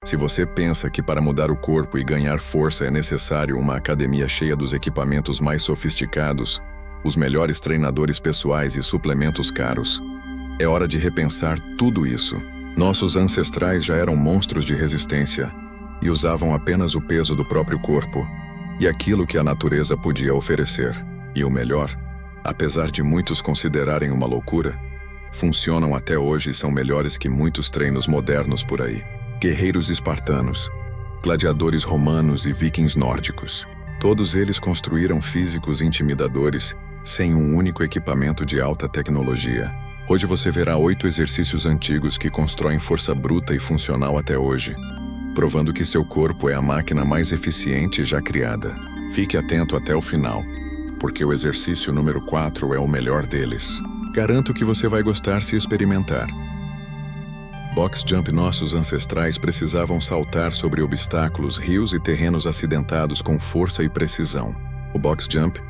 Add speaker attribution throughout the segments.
Speaker 1: Se você pensa que para mudar o corpo e ganhar força é necessário uma academia cheia dos equipamentos mais sofisticados, os melhores treinadores pessoais e suplementos caros, é hora de repensar tudo isso. Nossos ancestrais já eram monstros de resistência e usavam apenas o peso do próprio corpo e aquilo que a natureza podia oferecer. E o melhor, apesar de muitos considerarem uma loucura, funcionam até hoje e são melhores que muitos treinos modernos por aí. Guerreiros espartanos, gladiadores romanos e vikings nórdicos. Todos eles construíram físicos intimidadores sem um único equipamento de alta tecnologia. Hoje você verá 8 exercícios antigos que constroem força bruta e funcional até hoje, provando que seu corpo é a máquina mais eficiente já criada. Fique atento até o final, porque o exercício número 4 é o melhor deles. Garanto que você vai gostar se experimentar. Box Jump. Nossos ancestrais precisavam saltar sobre obstáculos, rios e terrenos acidentados com força e precisão. O Box Jump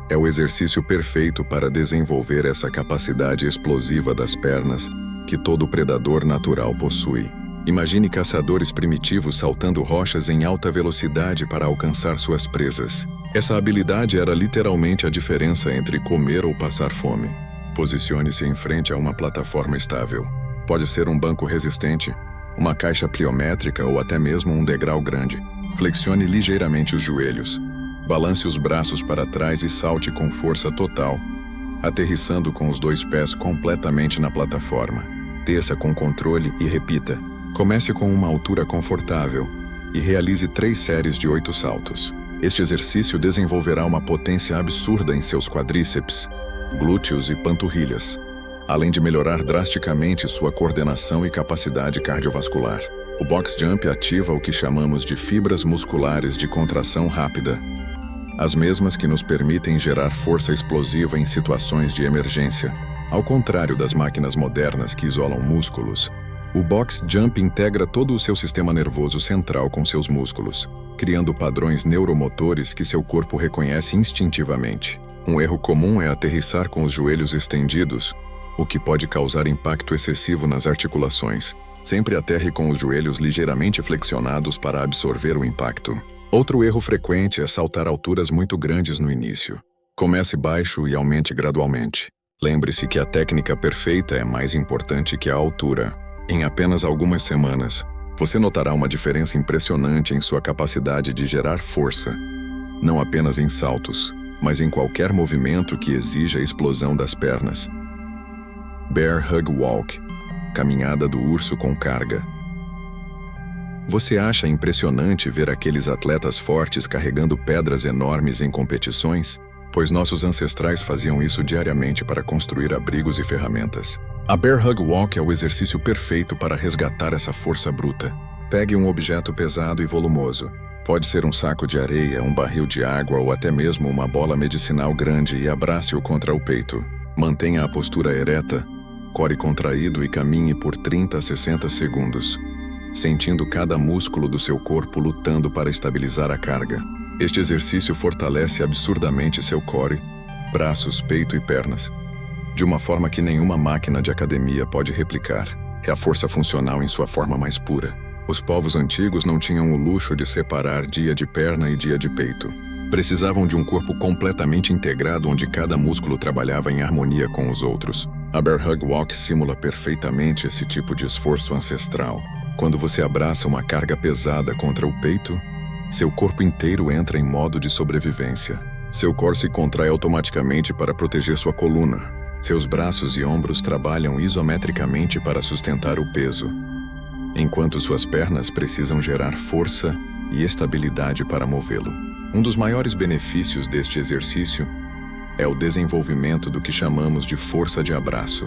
Speaker 1: é o exercício perfeito para desenvolver essa capacidade explosiva das pernas que todo predador natural possui. Imagine caçadores primitivos saltando rochas em alta velocidade para alcançar suas presas. Essa habilidade era literalmente a diferença entre comer ou passar fome. Posicione-se em frente a uma plataforma estável. Pode ser um banco resistente, uma caixa pliométrica ou até mesmo um degrau grande. Flexione ligeiramente os joelhos. Balance os braços para trás e salte com força total, aterrissando com os 2 pés completamente na plataforma. Desça com controle e repita. Comece com uma altura confortável e realize 3 séries de 8 saltos. Este exercício desenvolverá uma potência absurda em seus quadríceps, glúteos e panturrilhas, além de melhorar drasticamente sua coordenação e capacidade cardiovascular. O Box Jump ativa o que chamamos de fibras musculares de contração rápida, as mesmas que nos permitem gerar força explosiva em situações de emergência. Ao contrário das máquinas modernas que isolam músculos, o Box Jump integra todo o seu sistema nervoso central com seus músculos, criando padrões neuromotores que seu corpo reconhece instintivamente. Um erro comum é aterrissar com os joelhos estendidos, o que pode causar impacto excessivo nas articulações. Sempre aterre com os joelhos ligeiramente flexionados para absorver o impacto. Outro erro frequente é saltar alturas muito grandes no início. Comece baixo e aumente gradualmente. Lembre-se que a técnica perfeita é mais importante que a altura. Em apenas algumas semanas, você notará uma diferença impressionante em sua capacidade de gerar força, não apenas em saltos, mas em qualquer movimento que exija a explosão das pernas. Bear Hug Walk, caminhada do urso com carga. Você acha impressionante ver aqueles atletas fortes carregando pedras enormes em competições? Pois nossos ancestrais faziam isso diariamente para construir abrigos e ferramentas. A Bear Hug Walk é o exercício perfeito para resgatar essa força bruta. Pegue um objeto pesado e volumoso. Pode ser um saco de areia, um barril de água ou até mesmo uma bola medicinal grande e abrace-o contra o peito. Mantenha a postura ereta, core contraído e caminhe por 30 a 60 segundos, sentindo cada músculo do seu corpo lutando para estabilizar a carga. Este exercício fortalece absurdamente seu core, braços, peito e pernas, de uma forma que nenhuma máquina de academia pode replicar. É a força funcional em sua forma mais pura. Os povos antigos não tinham o luxo de separar dia de perna e dia de peito. Precisavam de um corpo completamente integrado onde cada músculo trabalhava em harmonia com os outros. A Bear Hug Walk simula perfeitamente esse tipo de esforço ancestral. Quando você abraça uma carga pesada contra o peito, seu corpo inteiro entra em modo de sobrevivência. Seu core se contrai automaticamente para proteger sua coluna. Seus braços e ombros trabalham isometricamente para sustentar o peso, enquanto suas pernas precisam gerar força e estabilidade para movê-lo. Um dos maiores benefícios deste exercício é o desenvolvimento do que chamamos de força de abraço,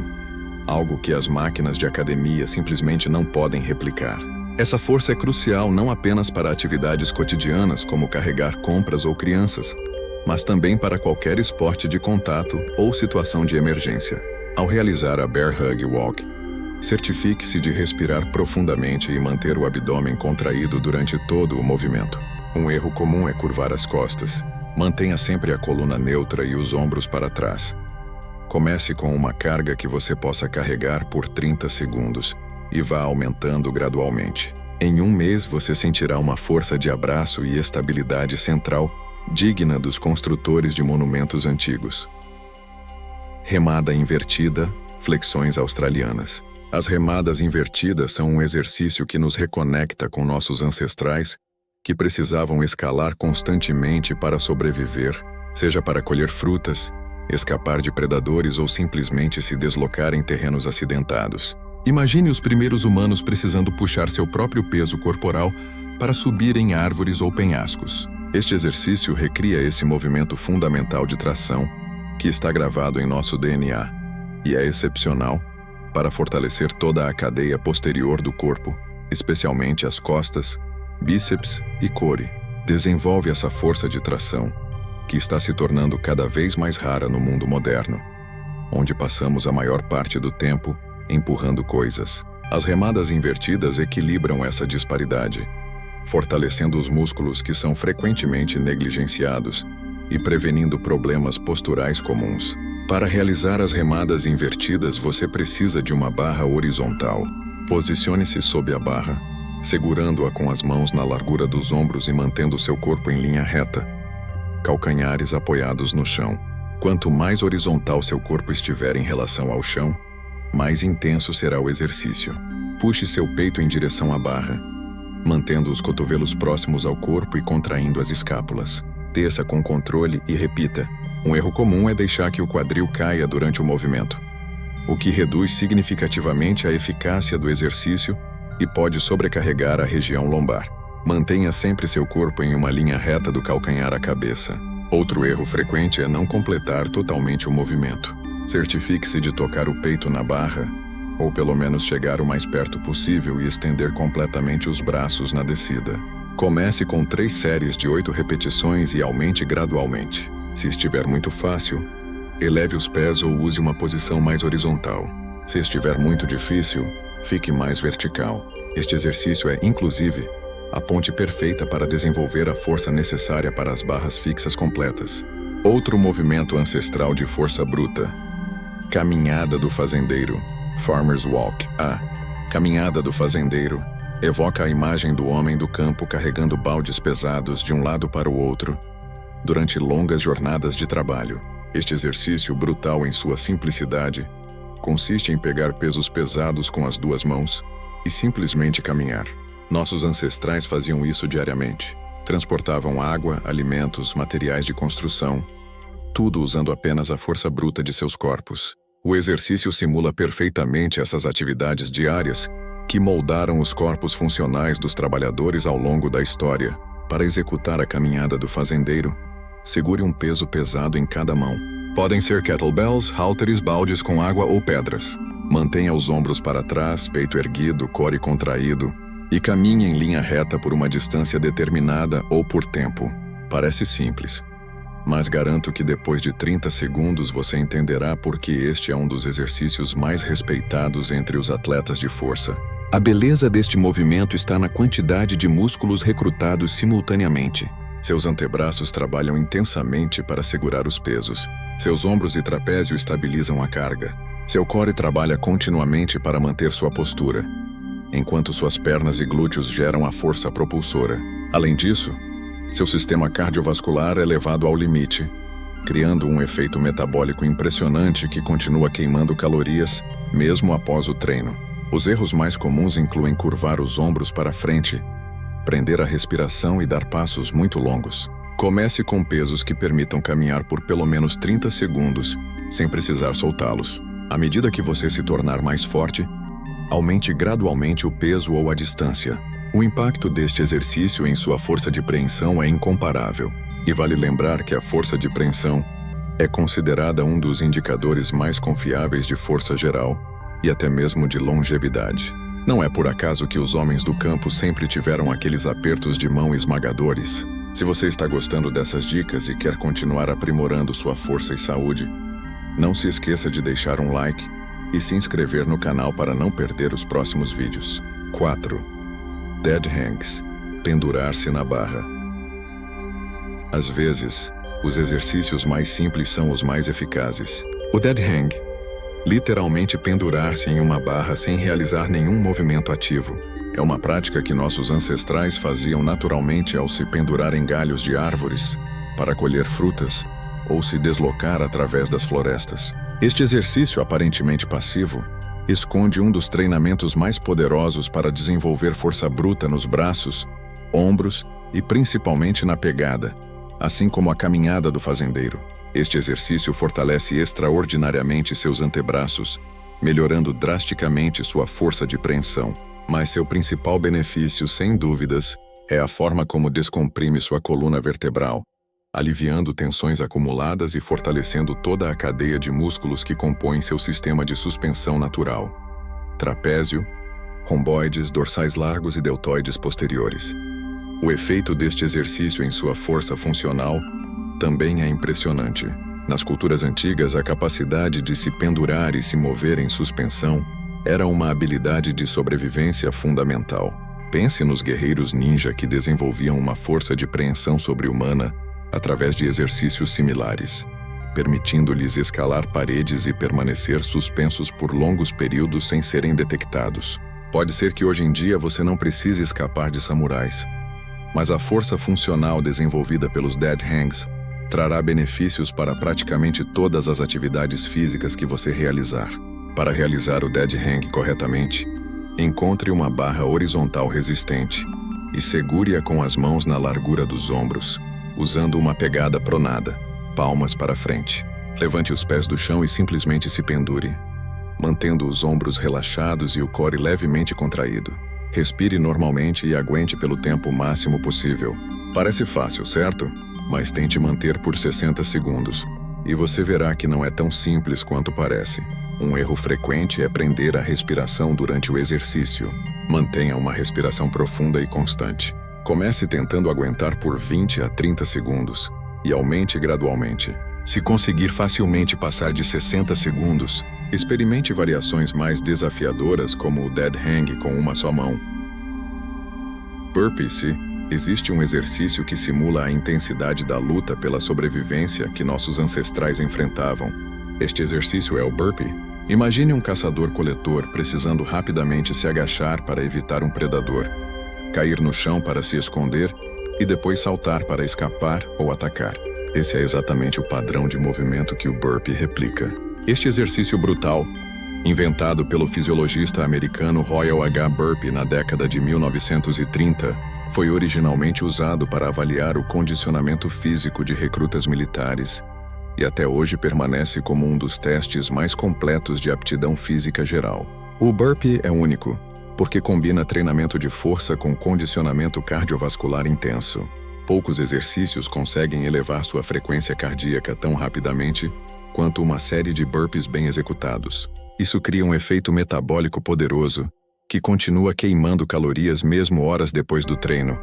Speaker 1: algo que as máquinas de academia simplesmente não podem replicar. Essa força é crucial não apenas para atividades cotidianas como carregar compras ou crianças, mas também para qualquer esporte de contato ou situação de emergência. Ao realizar a Bear Hug Walk, certifique-se de respirar profundamente e manter o abdômen contraído durante todo o movimento. Um erro comum é curvar as costas. Mantenha sempre a coluna neutra e os ombros para trás. Comece com uma carga que você possa carregar por 30 segundos e vá aumentando gradualmente. Em um mês você sentirá uma força de abraço e estabilidade central digna dos construtores de monumentos antigos. Remada invertida, flexões australianas. As remadas invertidas são um exercício que nos reconecta com nossos ancestrais, que precisavam escalar constantemente para sobreviver, seja para colher frutas, escapar de predadores ou simplesmente se deslocar em terrenos acidentados. Imagine os primeiros humanos precisando puxar seu próprio peso corporal para subir em árvores ou penhascos. Este exercício recria esse movimento fundamental de tração, que está gravado em nosso DNA, e é excepcional para fortalecer toda a cadeia posterior do corpo, especialmente as costas, bíceps e core. Desenvolve essa força de tração, que está se tornando cada vez mais rara no mundo moderno, onde passamos a maior parte do tempo empurrando coisas. As remadas invertidas equilibram essa disparidade, fortalecendo os músculos que são frequentemente negligenciados e prevenindo problemas posturais comuns. Para realizar as remadas invertidas, você precisa de uma barra horizontal. Posicione-se sob a barra, segurando-a com as mãos na largura dos ombros e mantendo seu corpo em linha reta, calcanhares apoiados no chão. Quanto mais horizontal seu corpo estiver em relação ao chão, mais intenso será o exercício. Puxe seu peito em direção à barra, mantendo os cotovelos próximos ao corpo e contraindo as escápulas. Desça com controle e repita. Um erro comum é deixar que o quadril caia durante o movimento, o que reduz significativamente a eficácia do exercício e pode sobrecarregar a região lombar. Mantenha sempre seu corpo em uma linha reta do calcanhar à cabeça. Outro erro frequente é não completar totalmente o movimento. Certifique-se de tocar o peito na barra, ou pelo menos chegar o mais perto possível e estender completamente os braços na descida. Comece com 3 séries de 8 repetições e aumente gradualmente. Se estiver muito fácil, eleve os pés ou use uma posição mais horizontal. Se estiver muito difícil, fique mais vertical. Este exercício é, inclusive, a ponte perfeita para desenvolver a força necessária para as barras fixas completas. Outro movimento ancestral de força bruta. Caminhada do fazendeiro. Farmer's Walk. A caminhada do fazendeiro evoca a imagem do homem do campo carregando baldes pesados de um lado para o outro, durante longas jornadas de trabalho. Este exercício brutal em sua simplicidade consiste em pegar pesos pesados com as 2 mãos e simplesmente caminhar. Nossos ancestrais faziam isso diariamente. Transportavam água, alimentos, materiais de construção, tudo usando apenas a força bruta de seus corpos. O exercício simula perfeitamente essas atividades diárias que moldaram os corpos funcionais dos trabalhadores ao longo da história. Para executar a caminhada do fazendeiro, segure um peso pesado em cada mão. Podem ser kettlebells, halteres, baldes com água ou pedras. Mantenha os ombros para trás, peito erguido, core contraído e caminhe em linha reta por uma distância determinada ou por tempo. Parece simples, mas garanto que depois de 30 segundos você entenderá por que este é um dos exercícios mais respeitados entre os atletas de força. A beleza deste movimento está na quantidade de músculos recrutados simultaneamente. Seus antebraços trabalham intensamente para segurar os pesos. Seus ombros e trapézio estabilizam a carga. Seu core trabalha continuamente para manter sua postura, enquanto suas pernas e glúteos geram a força propulsora. Além disso, seu sistema cardiovascular é levado ao limite, criando um efeito metabólico impressionante que continua queimando calorias mesmo após o treino. Os erros mais comuns incluem curvar os ombros para frente, prender a respiração e dar passos muito longos. Comece com pesos que permitam caminhar por pelo menos 30 segundos, sem precisar soltá-los. À medida que você se tornar mais forte, aumente gradualmente o peso ou a distância. O impacto deste exercício em sua força de preensão é incomparável. E vale lembrar que a força de preensão é considerada um dos indicadores mais confiáveis de força geral e até mesmo de longevidade. Não é por acaso que os homens do campo sempre tiveram aqueles apertos de mão esmagadores. Se você está gostando dessas dicas e quer continuar aprimorando sua força e saúde, não se esqueça de deixar um like e se inscrever no canal para não perder os próximos vídeos. 4. Dead Hangs. Pendurar-se na barra. Às vezes, os exercícios mais simples são os mais eficazes. O Dead Hang literalmente pendurar-se em uma barra sem realizar nenhum movimento ativo. É uma prática que nossos ancestrais faziam naturalmente ao se pendurar em galhos de árvores para colher frutas ou se deslocar através das florestas. Este exercício aparentemente passivo esconde um dos treinamentos mais poderosos para desenvolver força bruta nos braços, ombros e principalmente na pegada, assim como a caminhada do fazendeiro. Este exercício fortalece extraordinariamente seus antebraços, melhorando drasticamente sua força de preensão. Mas seu principal benefício, sem dúvidas, é a forma como descomprime sua coluna vertebral, aliviando tensões acumuladas e fortalecendo toda a cadeia de músculos que compõem seu sistema de suspensão natural: trapézio, romboides, dorsais largos e deltoides posteriores. O efeito deste exercício em sua força funcional também é impressionante. Nas culturas antigas, a capacidade de se pendurar e se mover em suspensão era uma habilidade de sobrevivência fundamental. Pense nos guerreiros ninja que desenvolviam uma força de preensão sobre-humana através de exercícios similares, permitindo-lhes escalar paredes e permanecer suspensos por longos períodos sem serem detectados. Pode ser que hoje em dia você não precise escapar de samurais, mas a força funcional desenvolvida pelos Dead Hangs trará benefícios para praticamente todas as atividades físicas que você realizar. Para realizar o Dead Hang corretamente, encontre uma barra horizontal resistente e segure-a com as mãos na largura dos ombros, usando uma pegada pronada, palmas para frente. Levante os pés do chão e simplesmente se pendure, mantendo os ombros relaxados e o core levemente contraído. Respire normalmente e aguente pelo tempo máximo possível. Parece fácil, certo? Mas tente manter por 60 segundos. E você verá que não é tão simples quanto parece. Um erro frequente é prender a respiração durante o exercício. Mantenha uma respiração profunda e constante. Comece tentando aguentar por 20 a 30 segundos e aumente gradualmente. Se conseguir facilmente passar de 60 segundos, experimente variações mais desafiadoras como o Dead Hang com uma só mão. Burpees. Existe um exercício que simula a intensidade da luta pela sobrevivência que nossos ancestrais enfrentavam. Este exercício é o burpee. Imagine um caçador-coletor precisando rapidamente se agachar para evitar um predador, cair no chão para se esconder e depois saltar para escapar ou atacar. Esse é exatamente o padrão de movimento que o burpee replica. Este exercício brutal, inventado pelo fisiologista americano Royal H. Burpee na década de 1930, foi originalmente usado para avaliar o condicionamento físico de recrutas militares e até hoje permanece como um dos testes mais completos de aptidão física geral. O burpee é único, porque combina treinamento de força com condicionamento cardiovascular intenso. Poucos exercícios conseguem elevar sua frequência cardíaca tão rapidamente quanto uma série de burpees bem executados. Isso cria um efeito metabólico poderoso que continua queimando calorias mesmo horas depois do treino,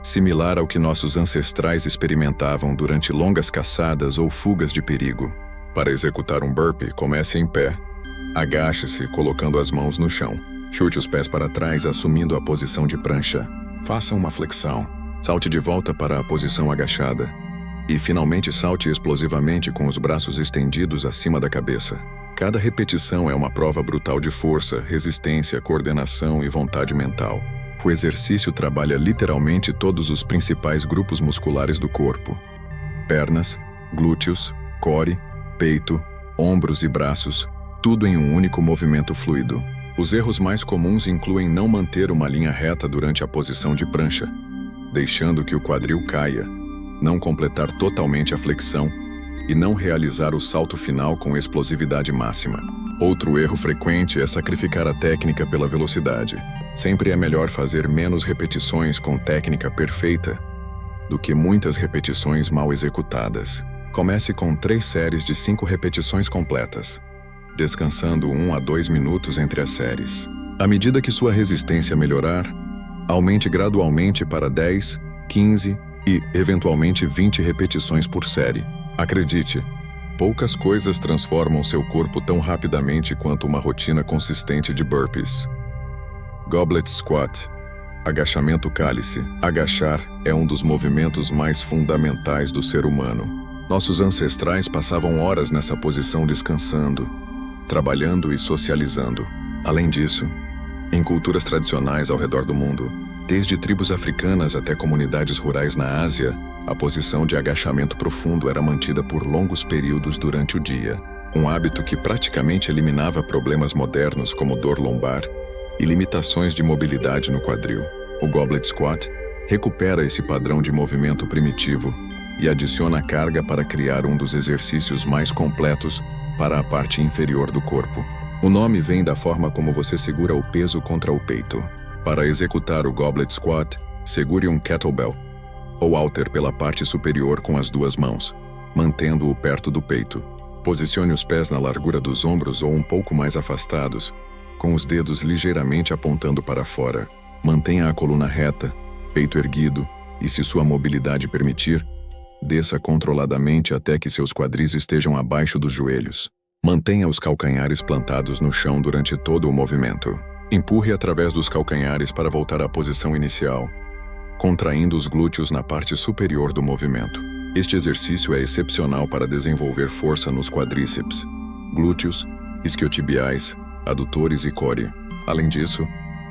Speaker 1: similar ao que nossos ancestrais experimentavam durante longas caçadas ou fugas de perigo. Para executar um burpee, comece em pé. Agache-se colocando as mãos no chão. Chute os pés para trás assumindo a posição de prancha. Faça uma flexão. Salte de volta para a posição agachada. E finalmente salte explosivamente com os braços estendidos acima da cabeça. Cada repetição é uma prova brutal de força, resistência, coordenação e vontade mental. O exercício trabalha literalmente todos os principais grupos musculares do corpo: pernas, glúteos, core, peito, ombros e braços, tudo em um único movimento fluido. Os erros mais comuns incluem não manter uma linha reta durante a posição de prancha, deixando que o quadril caia, não completar totalmente a flexão e não realizar o salto final com explosividade máxima. Outro erro frequente é sacrificar a técnica pela velocidade. Sempre é melhor fazer menos repetições com técnica perfeita do que muitas repetições mal executadas. Comece com 3 séries de 5 repetições completas, descansando 1 a 2 minutos entre as séries. À medida que sua resistência melhorar, aumente gradualmente para 10, 15 e, eventualmente, 20 repetições por série. Acredite, poucas coisas transformam seu corpo tão rapidamente quanto uma rotina consistente de burpees. Goblet Squat. Agachamento cálice. Agachar é um dos movimentos mais fundamentais do ser humano. Nossos ancestrais passavam horas nessa posição descansando, trabalhando e socializando. Além disso, em culturas tradicionais ao redor do mundo, desde tribos africanas até comunidades rurais na Ásia, a posição de agachamento profundo era mantida por longos períodos durante o dia, um hábito que praticamente eliminava problemas modernos como dor lombar e limitações de mobilidade no quadril. O Goblet Squat recupera esse padrão de movimento primitivo e adiciona carga para criar um dos exercícios mais completos para a parte inferior do corpo. O nome vem da forma como você segura o peso contra o peito. Para executar o Goblet Squat, segure um kettlebell ou halter pela parte superior com as duas mãos, mantendo-o perto do peito. Posicione os pés na largura dos ombros ou um pouco mais afastados, com os dedos ligeiramente apontando para fora. Mantenha a coluna reta, peito erguido e, se sua mobilidade permitir, desça controladamente até que seus quadris estejam abaixo dos joelhos. Mantenha os calcanhares plantados no chão durante todo o movimento. Empurre através dos calcanhares para voltar à posição inicial, contraindo os glúteos na parte superior do movimento. Este exercício é excepcional para desenvolver força nos quadríceps, glúteos, isquiotibiais, adutores e core. Além disso,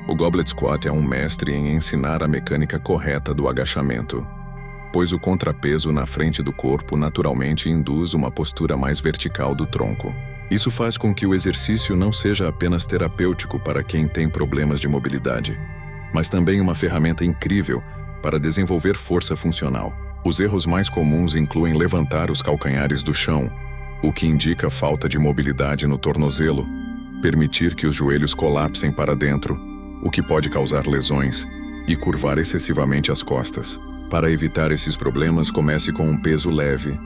Speaker 1: o Goblet Squat é um mestre em ensinar a mecânica correta do agachamento, pois o contrapeso na frente do corpo naturalmente induz uma postura mais vertical do tronco. Isso faz com que o exercício não seja apenas terapêutico para quem tem problemas de mobilidade, mas também uma ferramenta incrível para desenvolver força funcional. Os erros mais comuns incluem levantar os calcanhares do chão, o que indica falta de mobilidade no tornozelo, permitir que os joelhos colapsem para dentro, o que pode causar lesões, e curvar excessivamente as costas. Para evitar esses problemas, comece com um peso leve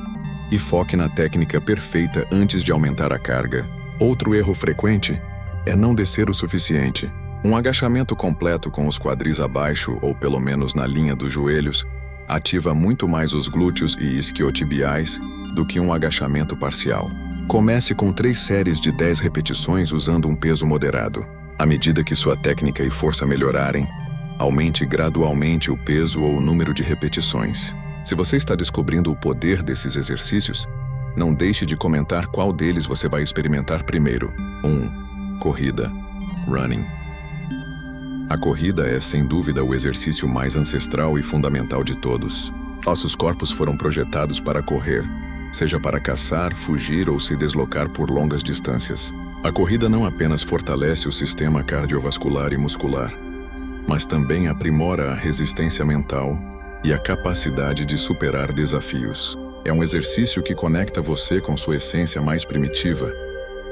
Speaker 1: e foque na técnica perfeita antes de aumentar a carga. Outro erro frequente é não descer o suficiente. Um agachamento completo com os quadris abaixo ou pelo menos na linha dos joelhos ativa muito mais os glúteos e isquiotibiais do que um agachamento parcial. Comece com 3 séries de 10 repetições usando um peso moderado. À medida que sua técnica e força melhorarem, aumente gradualmente o peso ou o número de repetições. Se você está descobrindo o poder desses exercícios, não deixe de comentar qual deles você vai experimentar primeiro. 1. Corrida. Running. A corrida é, sem dúvida, o exercício mais ancestral e fundamental de todos. Nossos corpos foram projetados para correr, seja para caçar, fugir ou se deslocar por longas distâncias. A corrida não apenas fortalece o sistema cardiovascular e muscular, mas também aprimora a resistência mental e a capacidade de superar desafios. É um exercício que conecta você com sua essência mais primitiva,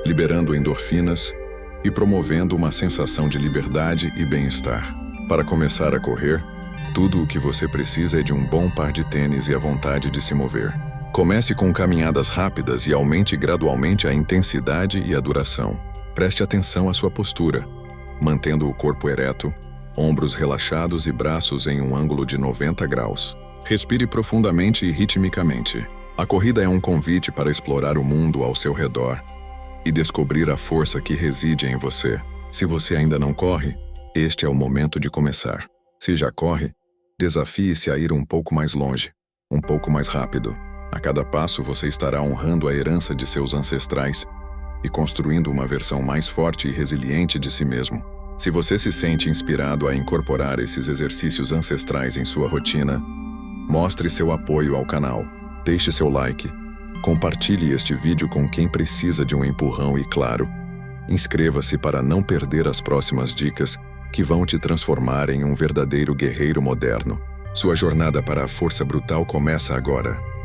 Speaker 1: liberando endorfinas e promovendo uma sensação de liberdade e bem-estar. Para começar a correr, tudo o que você precisa é de um bom par de tênis e a vontade de se mover. Comece com caminhadas rápidas e aumente gradualmente a intensidade e a duração. Preste atenção à sua postura, mantendo o corpo ereto, ombros relaxados e braços em um ângulo de 90 graus. Respire profundamente e ritmicamente. A corrida é um convite para explorar o mundo ao seu redor e descobrir a força que reside em você. Se você ainda não corre, este é o momento de começar. Se já corre, desafie-se a ir um pouco mais longe, um pouco mais rápido. A cada passo você estará honrando a herança de seus ancestrais e construindo uma versão mais forte e resiliente de si mesmo. Se você se sente inspirado a incorporar esses exercícios ancestrais em sua rotina, mostre seu apoio ao canal, deixe seu like, compartilhe este vídeo com quem precisa de um empurrão e, claro, inscreva-se para não perder as próximas dicas que vão te transformar em um verdadeiro guerreiro moderno. Sua jornada para a força brutal começa agora.